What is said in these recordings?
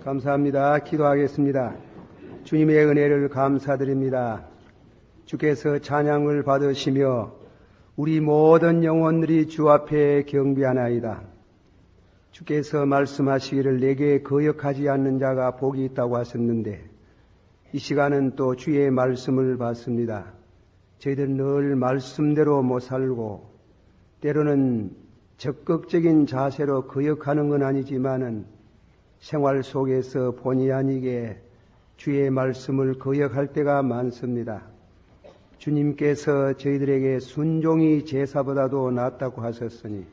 감사합니다. 기도하겠습니다. 주님의 은혜를 감사드립니다. 주께서 찬양을 받으시며 우리 모든 영혼들이 주 앞에 경배하나이다. 주께서 말씀하시기를 내게 거역하지 않는 자가 복이 있다고 하셨는데 이 시간은 또 주의 말씀을 받습니다. 저희들은 늘 말씀대로 못 살고 때로는 적극적인 자세로 거역하는 건 아니지만은 생활 속에서 본의 아니게 주의 말씀을 거역할 때가 많습니다. 주님께서 저희들에게 순종이 제사보다도 낫다고 하셨으니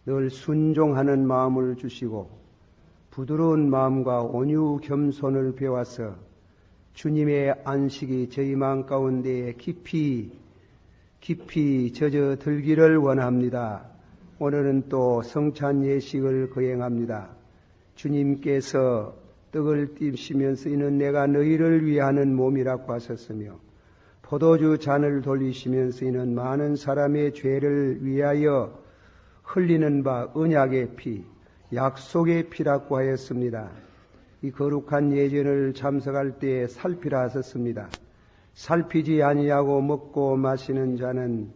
늘 순종하는 마음을 주시고 부드러운 마음과 온유 겸손을 배워서 주님의 안식이 저희 마음 가운데에 깊이 젖어들기를 원합니다. 오늘은 또 성찬 예식을 거행합니다. 주님께서 떡을 띠시면서 이는 내가 너희를 위하는 몸이라고 하셨으며 포도주 잔을 돌리시면서 이는 많은 사람의 죄를 위하여 흘리는 바 언약의 피, 약속의 피라고 하였습니다. 이 거룩한 예전을 참석할 때에 살피라 하셨습니다. 살피지 아니하고 먹고 마시는 자는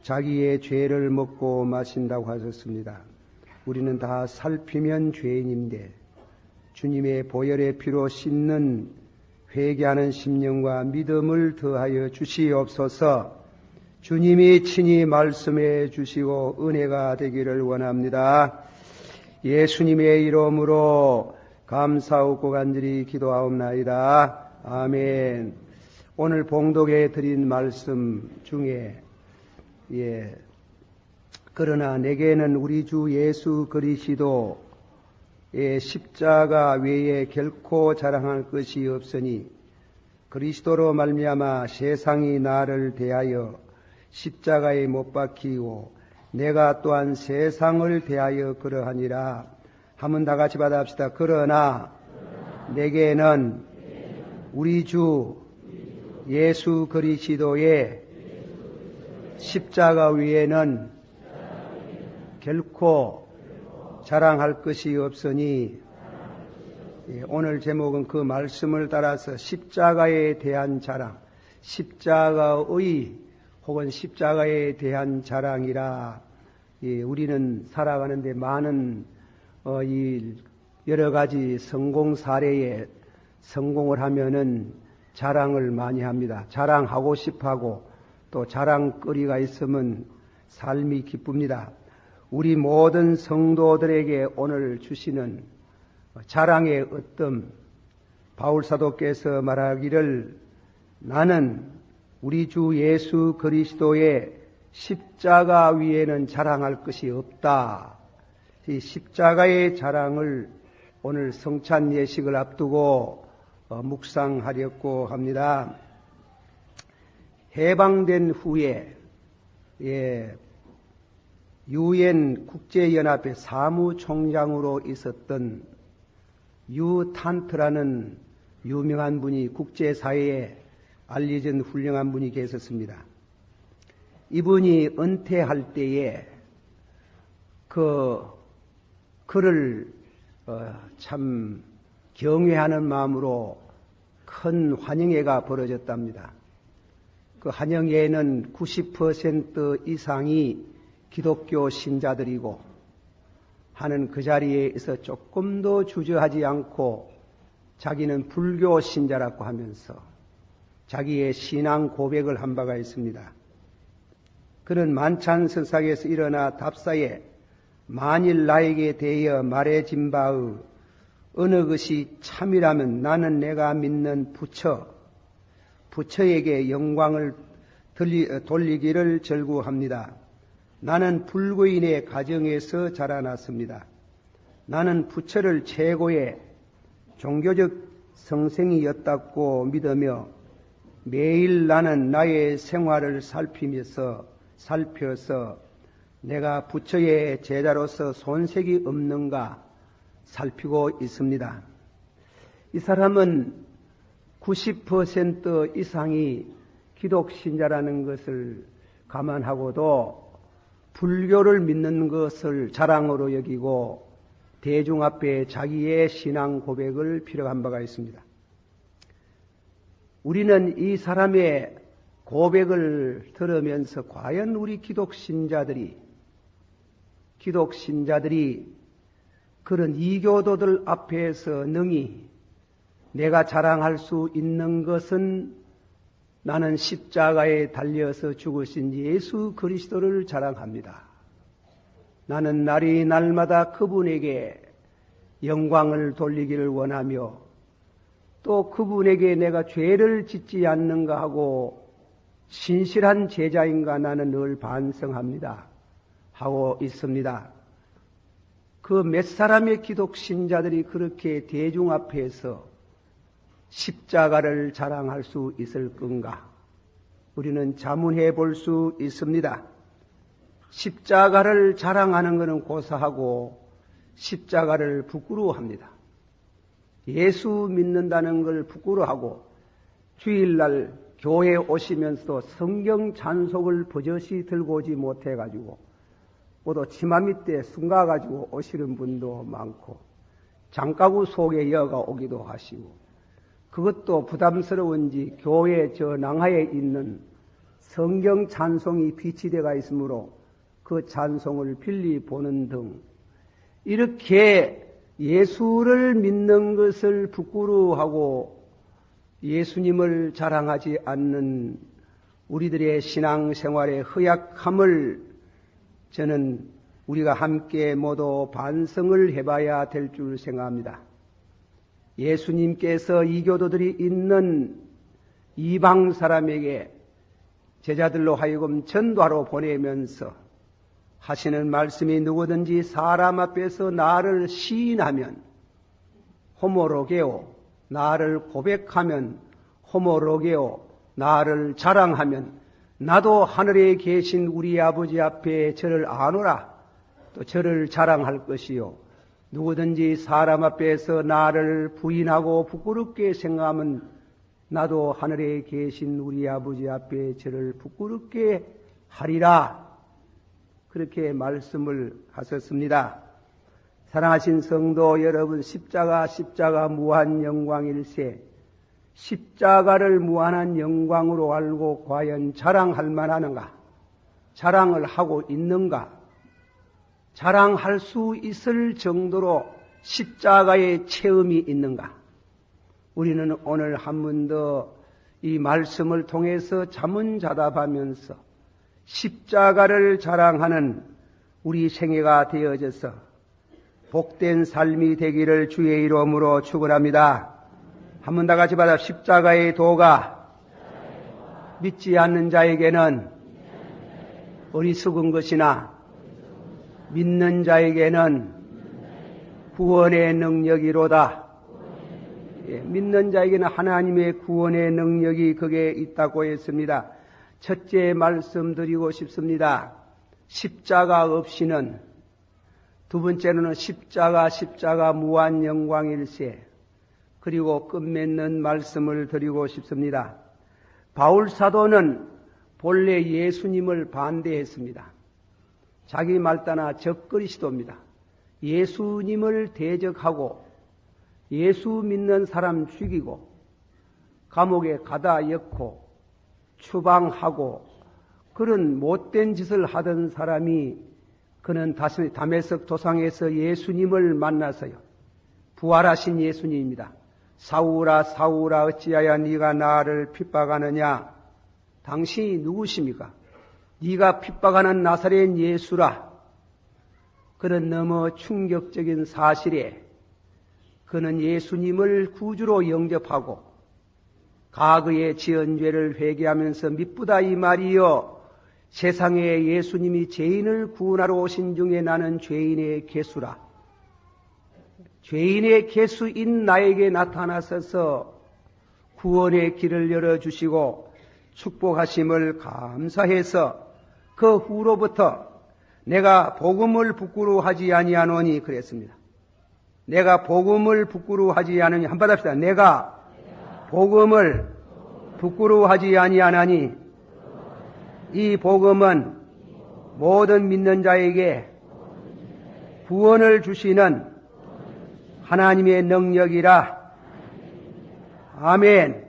자기의 죄를 먹고 마신다고 하셨습니다. 우리는 다 살피면 죄인인데 주님의 보혈의 피로 씻는 회개하는 심령과 믿음을 더하여 주시옵소서. 주님이 친히 말씀해 주시고 은혜가 되기를 원합니다. 예수님의 이름으로 감사하고 간절히 기도하옵나이다. 아멘. 오늘 봉독해 드린 말씀 중에 그러나 내게는 우리 주 예수 그리스도의 십자가 외에 결코 자랑할 것이 없으니 그리스도로 말미암아 세상이 나를 대하여 십자가에 못 박히고 내가 또한 세상을 대하여 그러하니라. 한번 다 같이 받아합시다. 그러나 내게는 우리 주 예수 그리스도의 십자가 위에는 결코 자랑할 것이 없으니 오늘 제목은 그 말씀을 따라서 십자가에 대한 자랑, 십자가의 혹은 십자가에 대한 자랑이라. 우리는 살아가는데 많은 여러 가지 성공 사례에 성공을 하면은 자랑을 많이 합니다. 자랑하고 싶어하고 또 자랑거리가 있으면 삶이 기쁩니다. 우리 모든 성도들에게 오늘 주시는 자랑의 어떤 바울사도께서 말하기를 나는 우리 주 예수 그리스도의 십자가 위에는 자랑할 것이 없다. 이 십자가의 자랑을 오늘 성찬 예식을 앞두고 묵상하려고 합니다. 해방된 후에 유엔 국제연합회 사무총장으로 있었던 유탄트라는 유명한 분이 국제사회에 알려진 훌륭한 분이 계셨습니다. 이분이 은퇴할 때에 그를 참 경외하는 마음으로 큰 환영회가 벌어졌답니다. 그 환영회에는 90% 이상이 기독교 신자들이고 하는 그 자리에서 조금도 주저하지 않고 자기는 불교 신자라고 하면서 자기의 신앙 고백을 한 바가 있습니다. 그는 만찬석상에서 일어나 답사에 만일 나에게 대하여 말해진 바의 어느 것이 참이라면 나는 내가 믿는 부처에게 영광을 돌리기를 절구합니다. 나는 불교인의 가정에서 자라났습니다. 나는 부처를 최고의 종교적 성생이었다고 믿으며 매일 나는 나의 생활을 살펴서 내가 부처의 제자로서 손색이 없는가 살피고 있습니다. 이 사람은 90% 이상이 기독신자라는 것을 감안하고도 불교를 믿는 것을 자랑으로 여기고 대중 앞에 자기의 신앙 고백을 필요한 바가 있습니다. 우리는 이 사람의 고백을 들으면서 과연 우리 기독신자들이 그런 이교도들 앞에서 능히 내가 자랑할 수 있는 것은 나는 십자가에 달려서 죽으신 예수 그리스도를 자랑합니다. 나는 날마다 그분에게 영광을 돌리기를 원하며 또 그분에게 내가 죄를 짓지 않는가 하고 신실한 제자인가 나는 늘 반성합니다. 하고 있습니다. 그 몇 사람의 기독신자들이 그렇게 대중 앞에서 십자가를 자랑할 수 있을 건가? 우리는 자문해 볼 수 있습니다. 십자가를 자랑하는 것은 고사하고 십자가를 부끄러워합니다. 예수 믿는다는 걸 부끄러워하고 주일날 교회에 오시면서도 성경 찬송을 버젓이 들고 오지 못해가지고 또 치마 밑에 숨가가지고 오시는 분도 많고 장가구 속에 여가 오기도 하시고 그것도 부담스러운지 교회 저 낭하에 있는 성경 찬송이 비치되어 있으므로 그 찬송을 빌리 보는 등 이렇게 예수를 믿는 것을 부끄러워하고 예수님을 자랑하지 않는 우리들의 신앙생활의 허약함을 저는 우리가 함께 모두 반성을 해봐야 될 줄 생각합니다. 예수님께서 이교도들이 있는 이방 사람에게 제자들로 하여금 전도하러 보내면서 하시는 말씀이 누구든지 사람 앞에서 나를 시인하면 호모로게오, 나를 고백하면 호모로게오, 나를 자랑하면 나도 하늘에 계신 우리 아버지 앞에 저를 아노라, 또 저를 자랑할 것이요. 누구든지 사람 앞에서 나를 부인하고 부끄럽게 생각하면 나도 하늘에 계신 우리 아버지 앞에 저를 부끄럽게 하리라. 그렇게 말씀을 하셨습니다. 사랑하신 성도 여러분, 십자가 무한 영광일세. 십자가를 무한한 영광으로 알고 과연 자랑할 만하는가? 자랑을 하고 있는가? 자랑할 수 있을 정도로 십자가의 체험이 있는가? 우리는 오늘 한 번 더 이 말씀을 통해서 자문자답하면서 십자가를 자랑하는 우리 생애가 되어져서 복된 삶이 되기를 주의 이름으로 축원합니다. 한 번 다 같이 받아 십자가의 도가 믿지 않는 자에게는 어리석은 것이나 믿는 자에게는 구원의 능력이로다. 믿는 자에게는 하나님의 구원의 능력이 거기에 있다고 했습니다. 첫째 말씀드리고 싶습니다. 십자가 없이는, 두 번째로는 십자가 무한 영광일세. 그리고 끝맺는 말씀을 드리고 싶습니다. 바울 사도는 본래 예수님을 반대했습니다. 자기 말 따나 적그리스도입니다. 예수님을 대적하고 예수 믿는 사람 죽이고 감옥에 가다 엮고 추방하고 그런 못된 짓을 하던 사람이 그는 다메섹 도상에서 예수님을 만나서요. 부활하신 예수님입니다. 사울아 사울아 어찌하여 네가 나를 핍박하느냐? 당신이 누구십니까? 네가 핍박하는 나사렛 예수라. 그런 너무 충격적인 사실에 그는 예수님을 구주로 영접하고 과거의 지은 죄를 회개하면서 미쁘다 이 말이여, 세상에 예수님이 죄인을 구원하러 오신 중에 나는 죄인의 개수라. 죄인의 개수인 나에게 나타나셔서 구원의 길을 열어주시고 축복하심을 감사해서 그 후로부터 내가 복음을 부끄러워하지 아니하노니 그랬습니다. 내가 복음을 부끄러워하지 않으니 한번 합시다. 내가 복음을 부끄러워하지 아니하나니 이 복음은 모든 믿는 자에게 구원을 주시는 하나님의 능력이라. 아멘.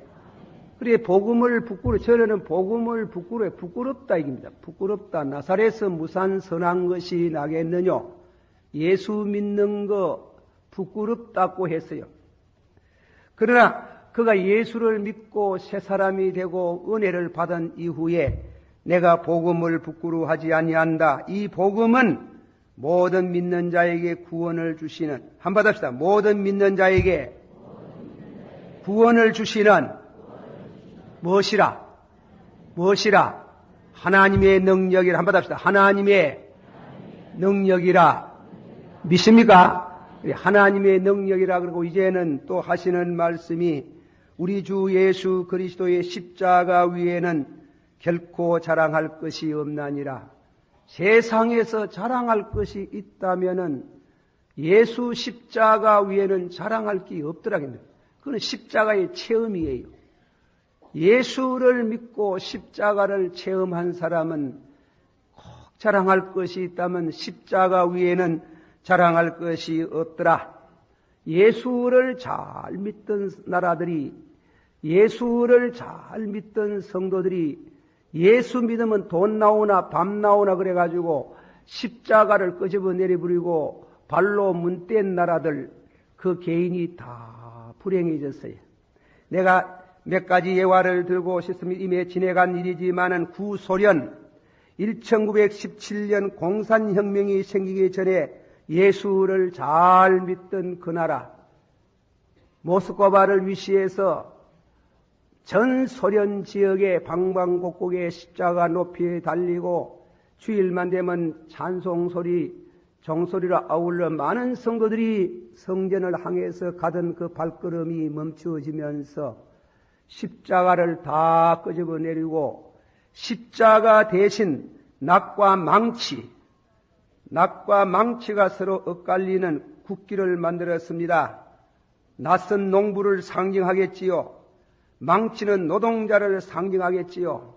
그래, 복음을 저는 복음을 부끄럽다 이깁니다. 부끄럽다. 나사렛에서 무슨 선한 것이 나겠느냐. 예수 믿는 거 부끄럽다고 했어요. 그러나 그가 예수를 믿고 새 사람이 되고 은혜를 받은 이후에 내가 복음을 부끄러워하지 아니한다. 이 복음은 모든 믿는 자에게 구원을 주시는, 한번 합시다. 모든 믿는 자에게 구원을 주시는 무엇이라? 하나님의 능력이라. 한번 합시다. 하나님의 능력이라. 믿습니까? 하나님의 능력이라. 그리고 이제는 또 하시는 말씀이 우리 주 예수 그리스도의 십자가 위에는 결코 자랑할 것이 없나니라. 세상에서 자랑할 것이 있다면은 예수 십자가 위에는 자랑할 게 없더라겠네요. 그건 십자가의 체험이에요. 예수를 믿고 십자가를 체험한 사람은 꼭 자랑할 것이 있다면 십자가 위에는 자랑할 것이 없더라. 예수를 잘 믿던 나라들이, 예수를 잘 믿던 성도들이 예수 믿으면 돈 나오나 밥 나오나 그래가지고 십자가를 끄집어 내려버리고 발로 문 뗀 나라들, 그 개인이 다 불행해졌어요. 내가 몇 가지 예화를 들고 싶습니다. 이미 지내간 일이지만은 구소련 1917년 공산혁명이 생기기 전에 예수를 잘 믿던 그 나라, 모스크바를 위시해서 전 소련 지역의 방방곡곡에 십자가 높이 달리고 주일만 되면 찬송소리, 종소리로 아울러 많은 성도들이 성전을 향해서 가던 그 발걸음이 멈추어지면서 십자가를 다 끄집어 내리고 십자가 대신 낙과 망치가 서로 엇갈리는 국기를 만들었습니다. 낯선 농부를 상징하겠지요. 망치는 노동자를 상징하겠지요.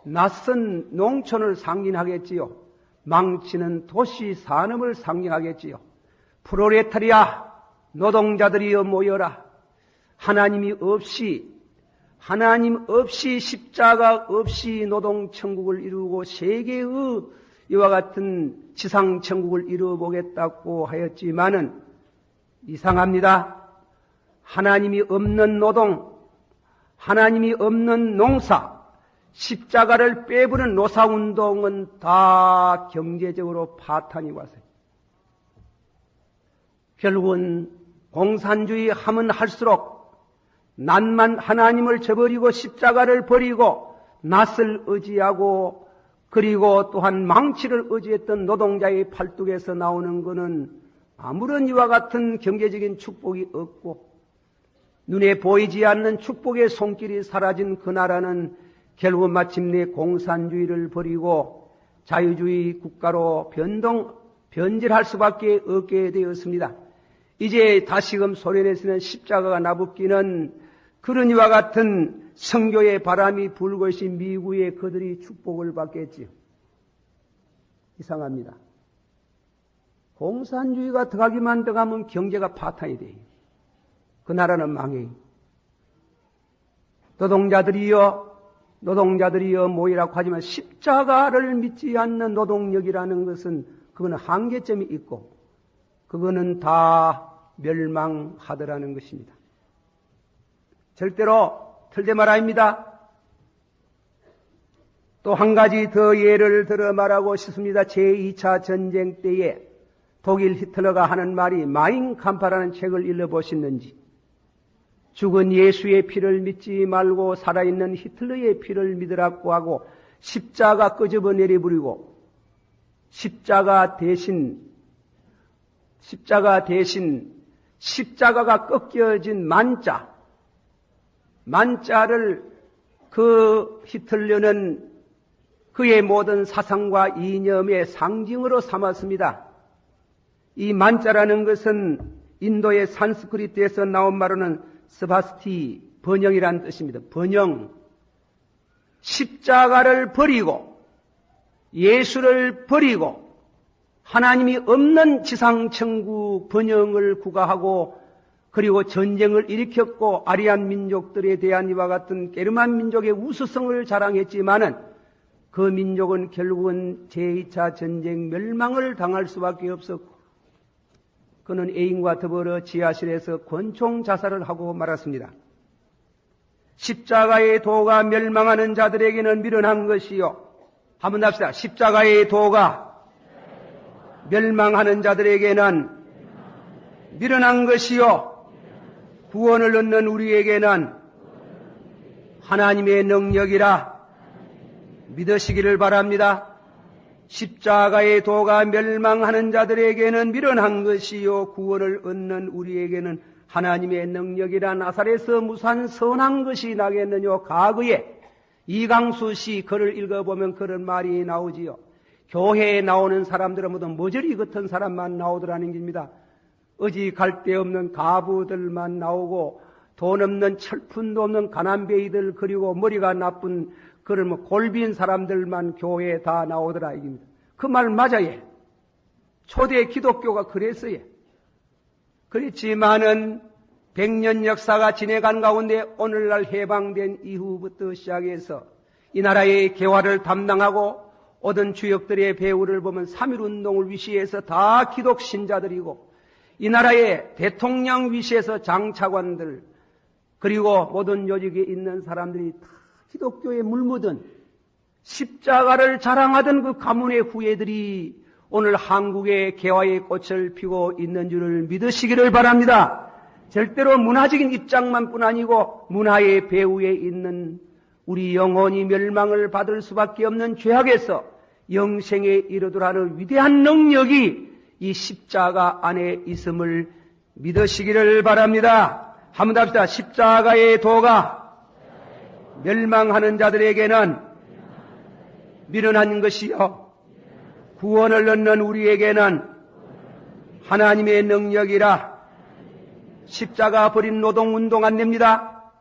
낯선 농촌을 상징하겠지요. 망치는 도시 산업을 상징하겠지요. 프롤레타리아, 노동자들이여 모여라. 하나님 없이 십자가 없이 노동천국을 이루고 세계의 이와 같은 지상천국을 이루어보겠다고 하였지만은 이상합니다. 하나님이 없는 노동, 하나님이 없는 농사, 십자가를 빼부는 노사운동은 다 경제적으로 파탄이 왔어요. 결국은 공산주의 하면 할수록 낫만 하나님을 저버리고 십자가를 버리고 낫을 의지하고 그리고 또한 망치를 의지했던 노동자의 팔뚝에서 나오는 것은 아무런 이와 같은 경제적인 축복이 없고 눈에 보이지 않는 축복의 손길이 사라진 그 나라는 결국 마침내 공산주의를 버리고 자유주의 국가로 변질할 수밖에 없게 되었습니다. 이제 다시금 소련에서는 십자가가 나붙기는 그런 이와 같은 선교의 바람이 불고 있으니 미국에 그들이 축복을 받겠지요. 이상합니다. 공산주의가 더가기만 더가면 경제가 파탄이 돼요. 그 나라는 망해요. 노동자들이여 모이라고 하지만 십자가를 믿지 않는 노동력이라는 것은 그거는 한계점이 있고 그거는 다 멸망하더라는 것입니다. 절대로 틀대 말아입니다. 또 한 가지 더 예를 들어 말하고 싶습니다. 제2차 전쟁 때에 독일 히틀러가 하는 말이 마인 캄프라는 책을 읽어보셨는지 죽은 예수의 피를 믿지 말고 살아있는 히틀러의 피를 믿으라고 하고 십자가 끄집어 내려버리고 십자가 대신 십자가가 꺾여진 만자를 그 히틀러는 그의 모든 사상과 이념의 상징으로 삼았습니다. 이 만자라는 것은 인도의 산스크리트에서 나온 말로는 스바스티, 번영이라는 뜻입니다. 번영. 십자가를 버리고 예수를 버리고 하나님이 없는 지상천국 번영을 구가하고 그리고 전쟁을 일으켰고 아리안 민족들에 대한 이와 같은 게르만 민족의 우수성을 자랑했지만은 그 민족은 결국은 제2차 전쟁 멸망을 당할 수밖에 없었고 그는 애인과 더불어 지하실에서 권총 자살을 하고 말았습니다. 십자가의 도가 멸망하는 자들에게는 미련한 것이요. 한번 합시다. 십자가의 도가 멸망하는 자들에게는 미련한 것이요. 구원을 얻는 우리에게는 하나님의 능력이라 믿으시기를 바랍니다. 십자가의 도가 멸망하는 자들에게는 미련한 것이요. 구원을 얻는 우리에게는 하나님의 능력이라. 나사렛에서 무슨 선한 것이 나겠느냐. 과거에 이강수 씨 글을 읽어보면 그런 말이 나오지요. 교회에 나오는 사람들은 모두 머저리 같은 사람만 나오더라는 겁니다. 어디 갈 데 없는 가부들만 나오고 돈 없는 철푼도 없는 가난뱅이들 그리고 머리가 나쁜 그런 골빈 사람들만 교회에 다 나오더라 이깁니다. 그 말 맞아요. 초대 기독교가 그랬어요. 그렇지만은 100년 역사가 지내간 가운데 오늘날 해방된 이후부터 시작해서 이 나라의 개화를 담당하고 오던 주역들의 배우를 보면 3.1운동을 위시해서 다 기독 신자들이고 이 나라의 대통령 위시해서 장차관들 그리고 모든 요직에 있는 사람들이 다 기독교에 물묻은 십자가를 자랑하던 그 가문의 후예들이 오늘 한국의 개화의 꽃을 피고 있는 줄을 믿으시기를 바랍니다. 절대로 문화적인 입장만 뿐 아니고 문화의 배후에 있는 우리 영혼이 멸망을 받을 수밖에 없는 죄악에서 영생에 이르도라는 위대한 능력이 이 십자가 안에 있음을 믿으시기를 바랍니다. 한번 합시다. 십자가의 도가 멸망하는 자들에게는 미련한 것이요. 구원을 얻는 우리에게는 하나님의 능력이라. 십자가 버린 노동운동 안 됩니다.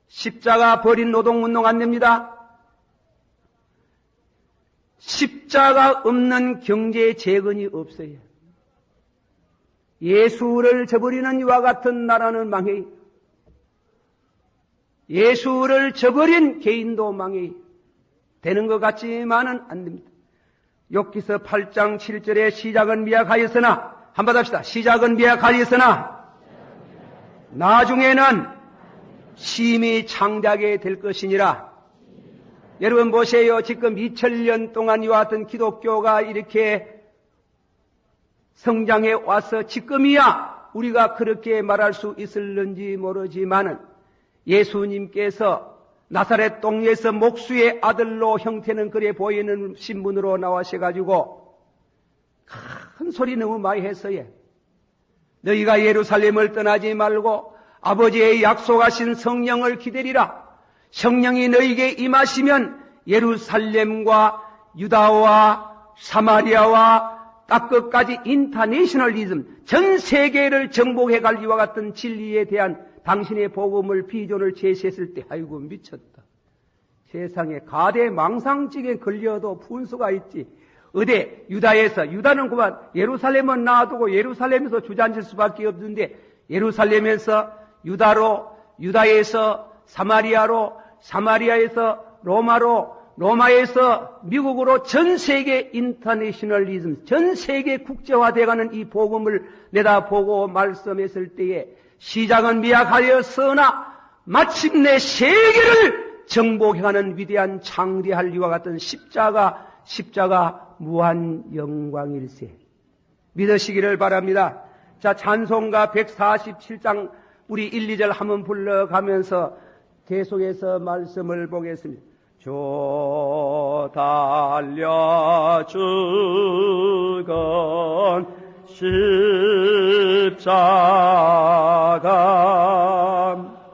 십자가 버린 노동운동 안 됩니다. 십자가 없는 경제 재건이 없어요. 예수를 저버리는 이와 같은 나라는 망해요. 예수를 저버린 개인도 망해요. 되는 것 같지만은 안 됩니다. 욥기서 8장 7절에 시작은 미약하였으나 한번 합시다. 시작은 미약하였으나 나중에는 심히 창대하게 될 것이니라. 여러분 보세요. 지금 2000년 동안 이와 같은 기독교가 이렇게 성장해 와서 지금이야 우리가 그렇게 말할 수 있을는지 모르지만은 예수님께서 나사렛 동네에서 목수의 아들로 형태는 그래 보이는 신분으로 나와셔가지고 큰 소리 너무 많이 했어요. 너희가 예루살렘을 떠나지 말고 아버지의 약속하신 성령을 기다리라. 성령이 너희에게 임하시면 예루살렘과 유다와 사마리아와 딱 끝까지 인터내셔널리즘 전 세계를 정복해 갈 이와 같은 진리에 대한 당신의 복음을 비전을 제시했을 때 아이고 미쳤다. 세상에 가대망상증에 걸려도 분수가 있지. 어디 유다에서 유다는 그만 예루살렘은 놔두고 예루살렘에서 주저앉을 수밖에 없는데 예루살렘에서 유다로 유다에서 사마리아로 사마리아에서 로마로 로마에서 미국으로 전 세계 인터내셔널리즘 전 세계 국제화되어가는 이 복음을 내다보고 말씀했을 때에 시작은 미약하였으나 마침내 세계를 정복해가는 위대한 창대할 이와 같은 십자가 무한 영광일세. 믿으시기를 바랍니다. 자, 찬송가 147장 우리 1, 2절 한번 불러가면서 계속해서 말씀을 보겠습니다. 주 달려 죽은 십자가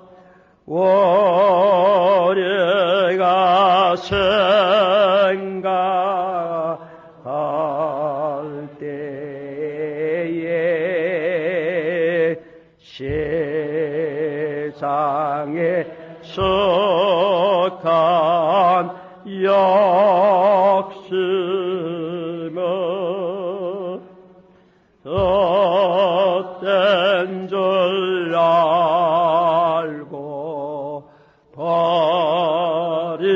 우리가 생각할 때에 세상에 속한 역시 알고 버리네.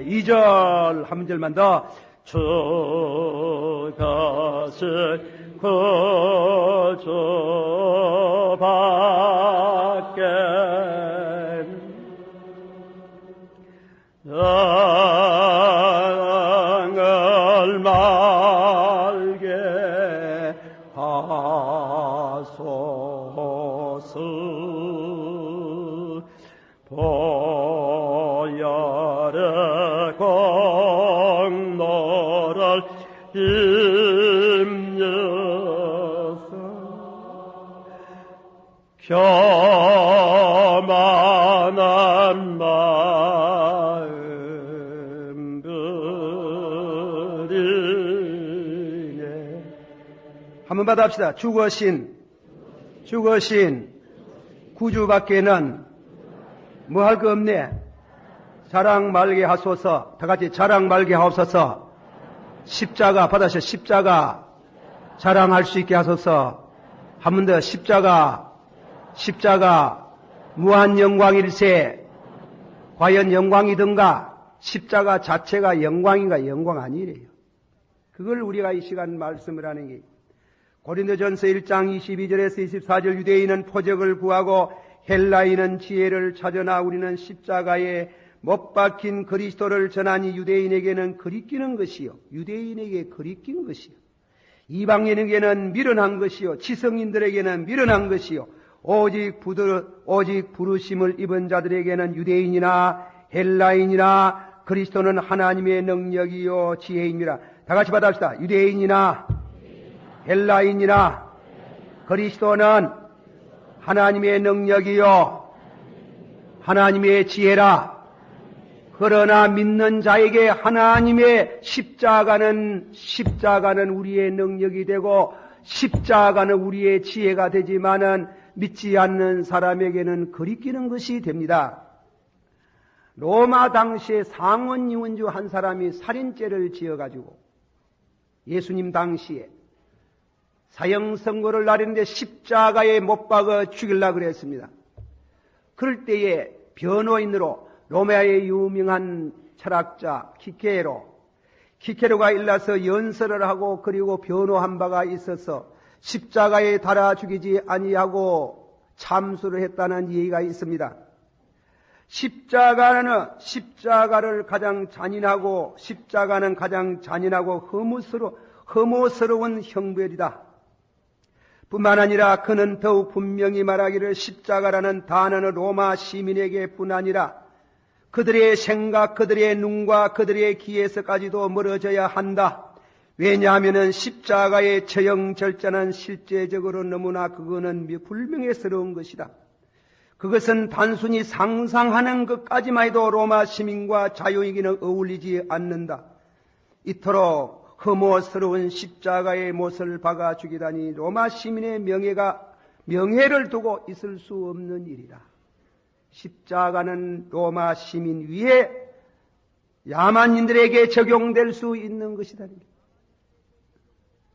2절 한 절만 더. 주 것을 구주밖에 땅을 말게 하소서. 보혈의 공로를 힘여서 교만한 마음 버리네. 한번 받아봅시다. 죽으신 구주밖에는 뭐 할 거 없네. 자랑 말게 하소서. 다 같이 자랑 말게 하옵소서. 십자가 받아서 십자가 자랑할 수 있게 하소서. 한 번 더. 십자가 무한 영광일세. 과연 영광이든가? 십자가 자체가 영광인가? 영광 아니래요. 그걸 우리가 이 시간 말씀을 하는 게, 고린도전서 1장 22절에서 24절, 유대인은 표적을 구하고 헬라인은 지혜를 찾으나 우리는 십자가에 못 박힌 그리스도를 전하니 유대인에게는 거리끼는 것이요, 유대인에게 거리낀 것이요, 이방인에게는 미련한 것이요, 지성인들에게는 미련한 것이요, 오직 부르심을 입은 자들에게는 유대인이나 헬라인이나 그리스도는 하나님의 능력이요 지혜입니다. 다 같이 받아봅시다. 유대인이나 헬라인이나 그리스도는 하나님의 능력이요 하나님의 지혜라. 그러나 믿는 자에게 하나님의 십자가는 우리의 능력이 되고 십자가는 우리의 지혜가 되지만은 믿지 않는 사람에게는 거리끼는 것이 됩니다. 로마 당시에 상원 유원주 한 사람이 살인죄를 지어가지고 예수님 당시에 사형 선고를 나리는데 십자가에 못 박아 죽이려고 그랬습니다. 그럴 때에 변호인으로 로마의 유명한 철학자 키케로가 일러서 연설을 하고 그리고 변호한 바가 있어서 십자가에 달아 죽이지 아니하고 참수를 했다는 얘기가 있습니다. 십자가는 가장 잔인하고 허무스러운 형벌이다. 뿐만 아니라 그는 더욱 분명히 말하기를 십자가라는 단어는 로마 시민에게 뿐 아니라 그들의 생각, 그들의 눈과 그들의 귀에서까지도 멀어져야 한다. 왜냐하면 십자가의 처형 절자는 실제적으로 너무나 그거는 불명예스러운 것이다. 그것은 단순히 상상하는 것까지만 해도 로마 시민과 자유인에게는 어울리지 않는다. 이토록 혐오스러운 십자가의 못을 박아 죽이다니 로마 시민의 명예를 두고 있을 수 없는 일이다. 십자가는 로마 시민 위에 야만인들에게 적용될 수 있는 것이다.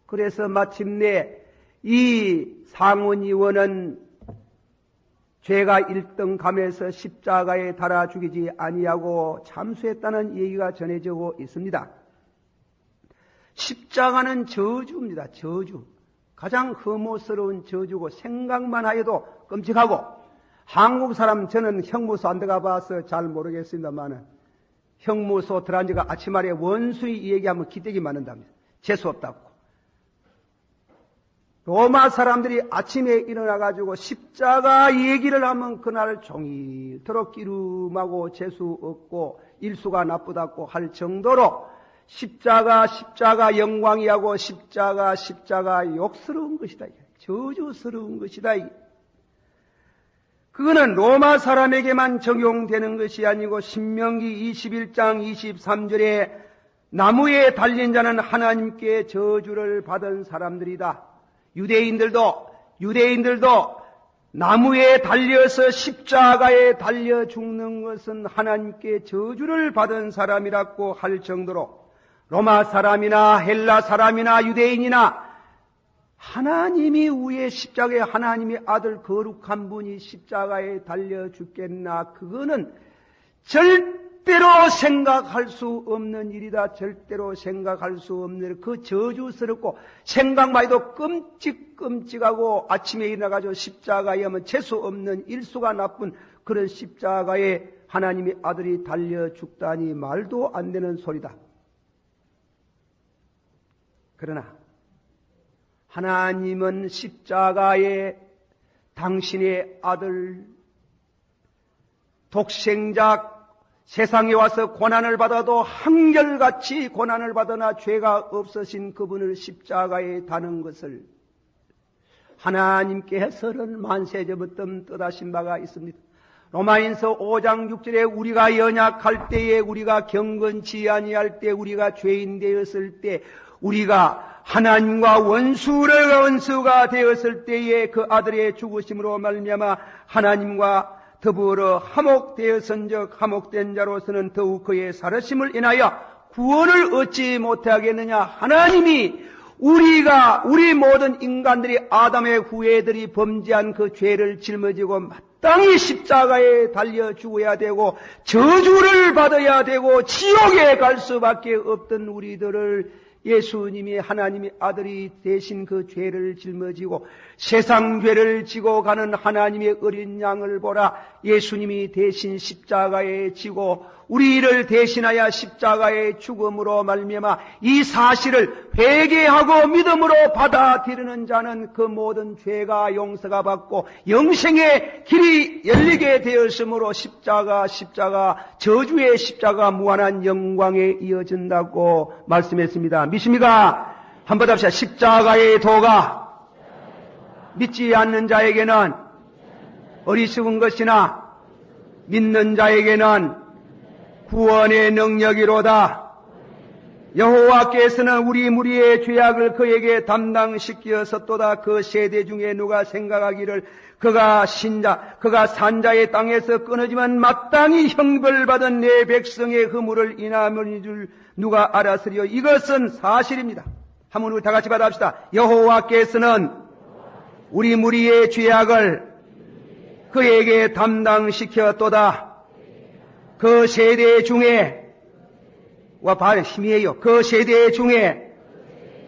그래서 마침내 이 상원의원은 죄가 1등 감해서 십자가에 달아 죽이지 아니하고 참수했다는 얘기가 전해지고 있습니다. 십자가는 저주입니다. 저주. 가장 혐오스러운 저주고 생각만 하여도 끔찍하고, 한국 사람 저는 형무소 안 들어가 봐서 잘 모르겠습니다만은 형무소 들어앉아가 아침말에 원수의 얘기하면 기대기 맞는답니다. 재수 없다고. 로마 사람들이 아침에 일어나가지고 십자가 얘기를 하면 그날 종일토록 기름하고 재수 없고 일수가 나쁘다고 할 정도로 십자가 영광이하고 십자가 욕스러운 것이다. 저주스러운 것이다. 그거는 로마 사람에게만 적용되는 것이 아니고 신명기 21장 23절에 나무에 달린 자는 하나님께 저주를 받은 사람들이다. 유대인들도 나무에 달려서 십자가에 달려 죽는 것은 하나님께 저주를 받은 사람이라고 할 정도로 로마 사람이나 헬라 사람이나 유대인이나 하나님이 위에 십자가에 하나님의 아들 거룩한 분이 십자가에 달려 죽겠나? 그거는 절대로 생각할 수 없는 일이다. 절대로 생각할 수 없는 일. 그 저주스럽고 생각만 해도 끔찍끔찍하고 아침에 일어나가지고 십자가에 하면 재수 없는 일수가 나쁜 그런 십자가에 하나님의 아들이 달려 죽다니 말도 안 되는 소리다. 그러나 하나님은 십자가에 당신의 아들 독생자 세상에 와서 고난을 받아도 한결같이 고난을 받으나 죄가 없으신 그분을 십자가에 다는 것을 하나님께서는 만세전부터 뜻하신 바가 있습니다. 로마인서 5장 6절에 우리가 연약할 때에, 우리가 경건치 아니할 때, 우리가 죄인 되었을 때, 우리가 하나님과 원수가 되었을 때에 그 아들의 죽으심으로 말미암아 하나님과 더불어 화목되었은즉 화목된 자로서는 더욱 그의 살으심을 인하여 구원을 얻지 못하겠느냐. 하나님이 우리 모든 인간들이 아담의 후예들이 범죄한 그 죄를 짊어지고 마땅히 십자가에 달려 죽어야 되고 저주를 받아야 되고 지옥에 갈 수밖에 없던 우리들을 예수님이 하나님의 아들이 대신 그 죄를 짊어지고 세상 죄를 지고 가는 하나님의 어린 양을 보라. 예수님이 대신 십자가에 지고 우리를 대신하여 십자가의 죽음으로 말미암아 이 사실을 회개하고 믿음으로 받아들이는 자는 그 모든 죄가 용서가 받고 영생의 길이 열리게 되었으므로 십자가 저주의 십자가 무한한 영광에 이어진다고 말씀했습니다. 믿습니까? 한번 합시다. 십자가의 도가 믿지 않는 자에게는 어리석은 것이나 믿는 자에게는 구원의 능력이로다. 여호와께서는 우리 무리의 죄악을 그에게 담당시키었었도다. 그 세대 중에 누가 생각하기를 그가 산자의 땅에서 끊어지면 마땅히 형벌받은 내 백성의 허물을 인하면 줄 누가 알았으리요. 이것은 사실입니다. 한번 우리 다 같이 받아봅시다. 여호와께서는 우리 무리의 죄악을 그에게 담당시켰도다. 그 세대 중에 힘이에요. 그 세대 중에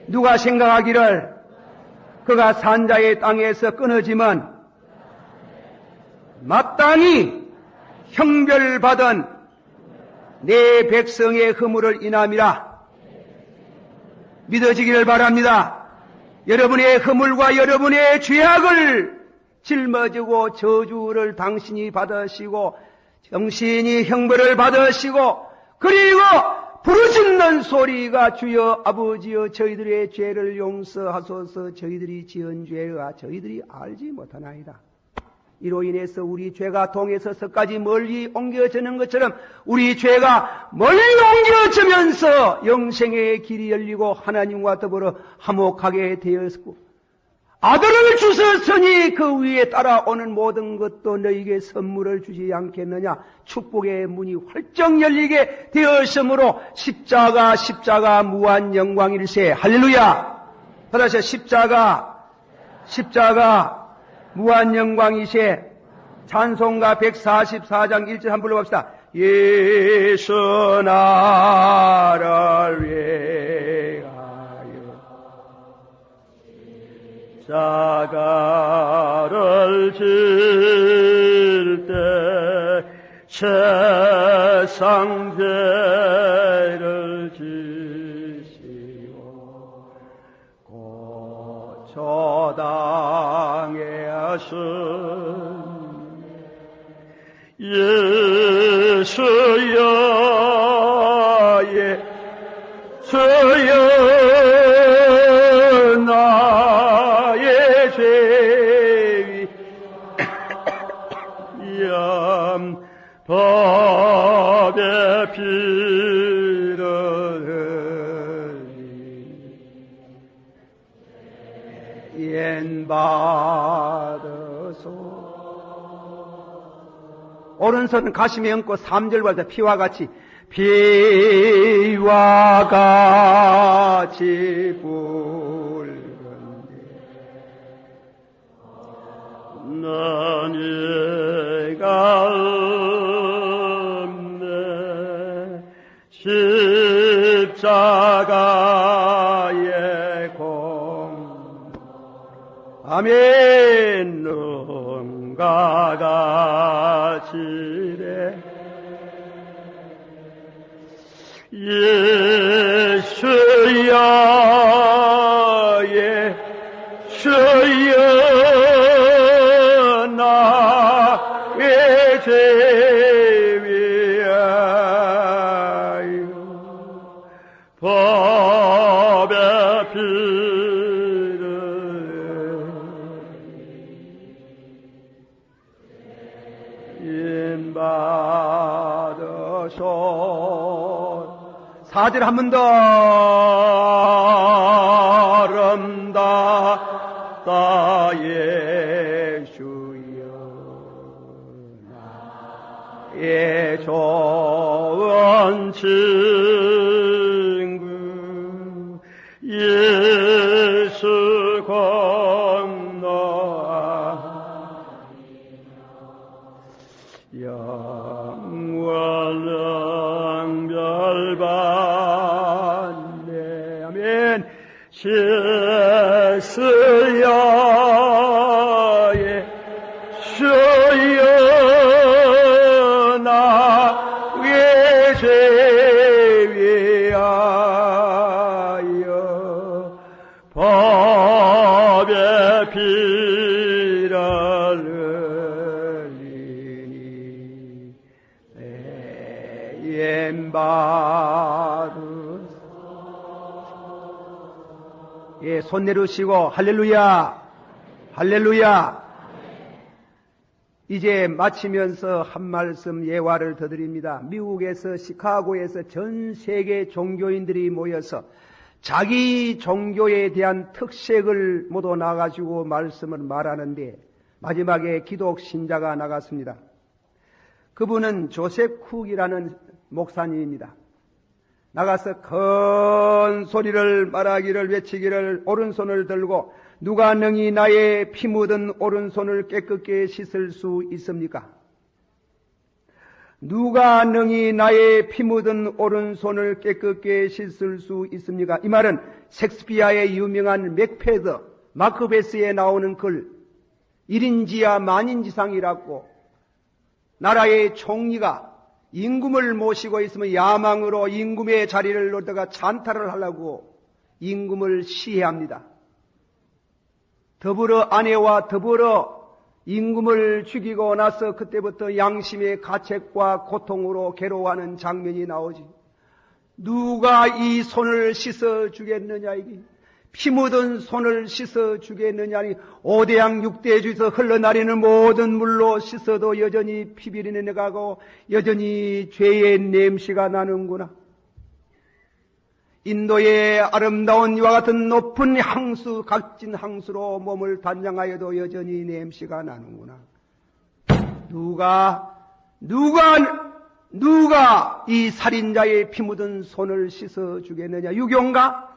누가 생각하기를 그가 산자의 땅에서 끊어지면 마땅히 형벌받은 내 백성의 허물을 인함이라. 믿어지기를 바랍니다. 여러분의 허물과 여러분의 죄악을 짊어지고 저주를 당신이 받으시고 정신이 형벌을 받으시고 그리고 부르짖는 소리가 주여 아버지여 저희들의 죄를 용서하소서. 저희들이 지은 죄가 저희들이 알지 못하나이다. 이로 인해서 우리 죄가 동에서서까지 멀리 옮겨지는 것처럼 우리 죄가 멀리 옮겨지면서 영생의 길이 열리고 하나님과 더불어 화목하게 되었고 아들을 주셨으니 그 위에 따라오는 모든 것도 너희에게 선물을 주지 않겠느냐. 축복의 문이 활짝 열리게 되었으므로 십자가 무한 영광일세. 할렐루야. 다시 십자가 무한 영광이세. 찬송가 144장 1절 한번 불러봅시다. 예수 나를 위하여 십자가를 질 때 세상 죄를 지시고 고초당해 하신 예수여 나의 죄위 법의 피를 흘리 받으소. 오른손은 가슴에 얹고 3절과 피와 같이 피와 같이 붉은 너니 가운데 십자가의 공 아멘 눈과 같이래 예수여 예수여 나의 죄 위하여 법의 피를 인받으소 4절 한 번 더 아름답다 예수여 나의 좋은 친구 예수 공로하며 영원한 별받네 아멘 예수여 예수여 나의 죄 위하여 법의 피를 흘리니 내 엠바르 예, 손 내려주시고 할렐루야 할렐루야. 이제 마치면서 한 말씀 예화를 더 드립니다. 미국에서 시카고에서 전 세계 종교인들이 모여서 자기 종교에 대한 특색을 모두 나가지고 말씀을 말하는데 마지막에 기독 신자가 나갔습니다. 그분은 조셉 쿡이라는 목사님입니다. 나가서 큰 소리를 말하기를 외치기를 오른손을 들고 누가 능히 나의 피 묻은 오른손을 깨끗게 씻을 수 있습니까? 누가 능히 나의 피 묻은 오른손을 깨끗게 씻을 수 있습니까? 이 말은 셰익스피어의 유명한 맥베스, 마크베스에 나오는 글 1인지하 만인지상이라고 나라의 총리가 임금을 모시고 있으면 야망으로 임금의 자리를 얻다가 찬탈을 하려고 임금을 시해합니다. 더불어 아내와 더불어 임금을 죽이고 나서 그때부터 양심의 가책과 고통으로 괴로워하는 장면이 나오지. 누가 이 손을 씻어 주겠느냐 이게. 피 묻은 손을 씻어 주겠느냐니 5대양 6대주에서 흘러나리는 모든 물로 씻어도 여전히 피비린내 내가고 여전히 죄의 냄새가 나는구나. 인도의 아름다운 이와 같은 높은 향수, 각진 향수로 몸을 단장하여도 여전히 냄새가 나는구나. 누가 이 살인자의 피 묻은 손을 씻어 주겠느냐? 유교인가?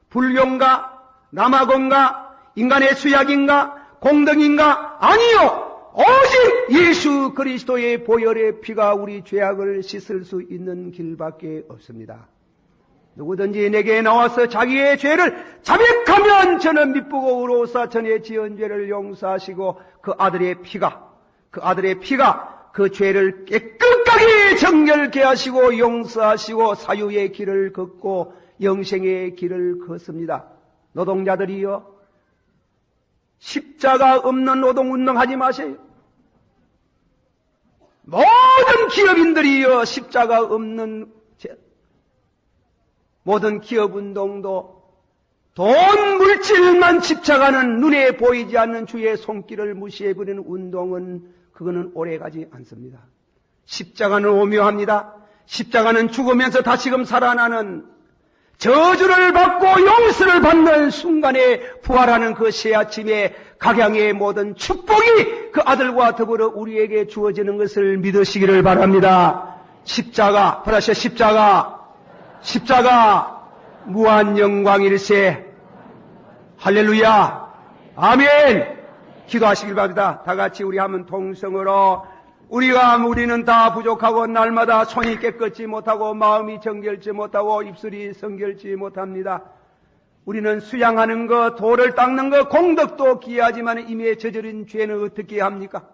불교인가? 남아공가? 인간의 수약인가? 공덕인가? 아니요! 오직 예수 그리스도의 보혈의 피가 우리 죄악을 씻을 수 있는 길밖에 없습니다. 누구든지 내게 나와서 자기의 죄를 자백하면 저는 미쁘고 의로우사 전에 지은 죄를 용서하시고 그 아들의 피가 그 죄를 깨끗하게 정결케 하시고 용서하시고 사유의 길을 걷고 영생의 길을 걷습니다. 노동자들이여 십자가 없는 노동운동 하지 마세요. 모든 기업인들이여 십자가 없는 모든 기업운동도 돈 물질만 집착하는 눈에 보이지 않는 주의 손길을 무시해버리는 운동은 그거는 오래가지 않습니다. 십자가는 오묘합니다. 십자가는 죽으면서 다시금 살아나는 저주를 받고 용서를 받는 순간에 부활하는 그 새아침에 각양의 모든 축복이 그 아들과 더불어 우리에게 주어지는 것을 믿으시기를 바랍니다. 십자가, 보라시오 십자가 무한 영광일세. 할렐루야. 아멘. 기도하시길 바랍니다. 다 같이 우리 한번 통성으로 우리는 다 부족하고 날마다 손이 깨끗지 못하고 마음이 정결치 못하고 입술이 성결치 못합니다. 우리는 수양하는 것, 돌을 닦는 것, 공덕도 기하지만 이미 저지른 죄는 어떻게 합니까?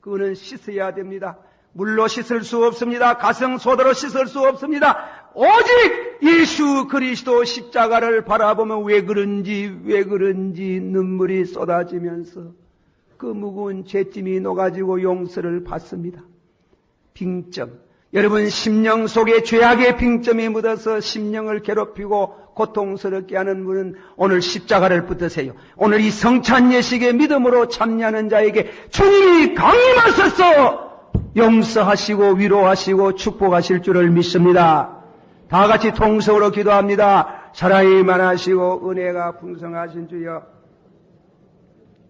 그거는 씻어야 됩니다. 물로 씻을 수 없습니다. 가성소다로 씻을 수 없습니다. 오직 예수 그리스도 십자가를 바라보면 왜 그런지 눈물이 쏟아지면서 그 무거운 죄짐이 녹아지고 용서를 받습니다. 빙점. 여러분 심령 속에 죄악의 빙점이 묻어서 심령을 괴롭히고 고통스럽게 하는 분은 오늘 십자가를 붙드세요. 오늘 이 성찬 예식의 믿음으로 참여하는 자에게 주님이 강림하셔서 용서하시고 위로하시고 축복하실 줄을 믿습니다. 다 같이 통성으로 기도합니다. 사랑이 많으시고 은혜가 풍성하신 주여,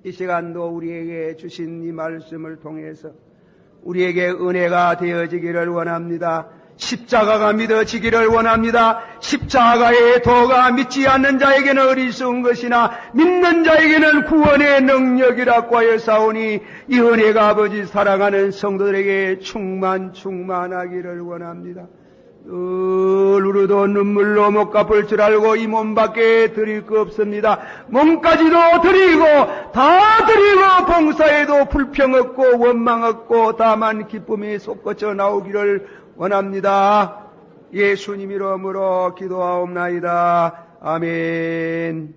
이 시간도 우리에게 주신 이 말씀을 통해서 우리에게 은혜가 되어지기를 원합니다. 십자가가 믿어지기를 원합니다. 십자가의 도가 믿지 않는 자에게는 어리석은 것이나 믿는 자에게는 구원의 능력이라고 하였사오니 이 은혜가 아버지 사랑하는 성도들에게 충만하기를 원합니다. 울어도 눈물로 못 갚을 줄 알고 이 몸밖에 드릴 거 없습니다. 몸까지도 드리고 다 드리고 봉사에도 불평 없고 원망 없고 다만 기쁨이 솟구쳐 나오기를 원합니다. 예수님 이름으로 기도하옵나이다. 아멘.